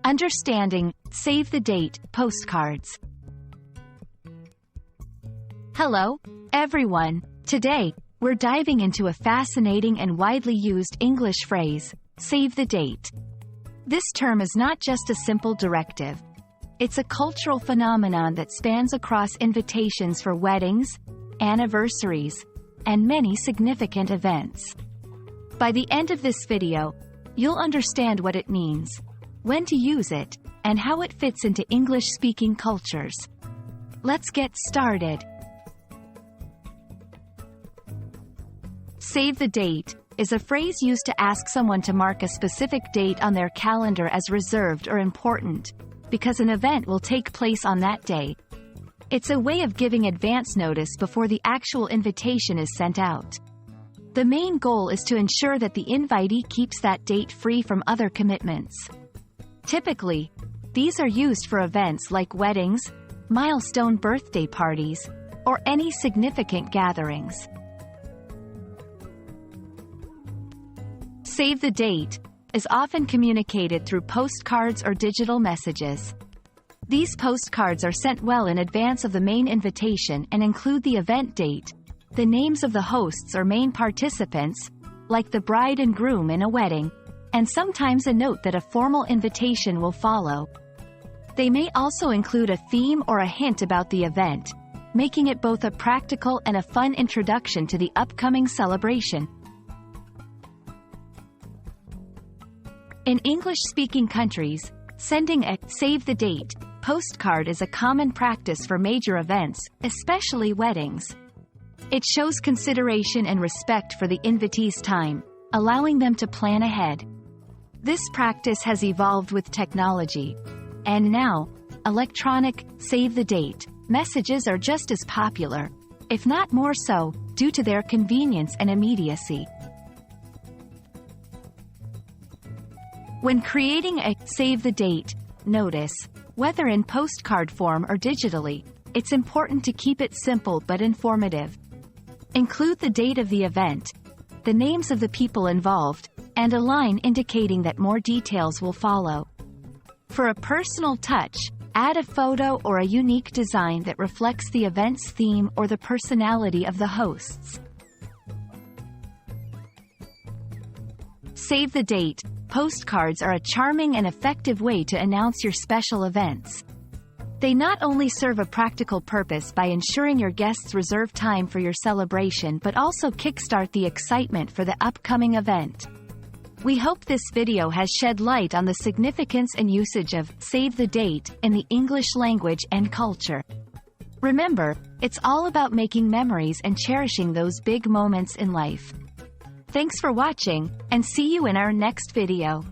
Understanding Save the Date postcards. Hello, everyone. Today, we're diving into a fascinating and widely used English phrase, save the date. This term is not just a simple directive. It's a cultural phenomenon that spans across invitations for weddings, anniversaries, and many significant events. By the end of this video, you'll understand what it means, when to use it, and how it fits into English-speaking cultures. Let's get started. Save the date is a phrase used to ask someone to mark a specific date on their calendar as reserved or important, because an event will take place on that day. It's a way of giving advance notice before the actual invitation is sent out. The main goal is to ensure that the invitee keeps that date free from other commitments. Typically, these are used for events like weddings, milestone birthday parties, or any significant gatherings. Save the date is often communicated through postcards or digital messages. These postcards are sent well in advance of the main invitation and include the event date, the names of the hosts or main participants, like the bride and groom in a wedding, and sometimes a note that a formal invitation will follow. They may also include a theme or a hint about the event, making it both a practical and a fun introduction to the upcoming celebration. In English-speaking countries, sending a save the date postcard is a common practice for major events, especially weddings. It shows consideration and respect for the invitee's time, allowing them to plan ahead. This practice has evolved with technology, and now, electronic save the date messages are just as popular, if not more so, due to their convenience and immediacy. When creating a save the date notice, whether in postcard form or digitally, it's important to keep it simple but informative. Include the date of the event, the names of the people involved, and a line indicating that more details will follow. For a personal touch, add a photo or a unique design that reflects the event's theme or the personality of the hosts. Save the date postcards are a charming and effective way to announce your special events. They not only serve a practical purpose by ensuring your guests reserve time for your celebration but also kickstart the excitement for the upcoming event. We hope this video has shed light on the significance and usage of save the date in the English language and culture. Remember, it's all about making memories and cherishing those big moments in life. Thanks for watching, and see you in our next video.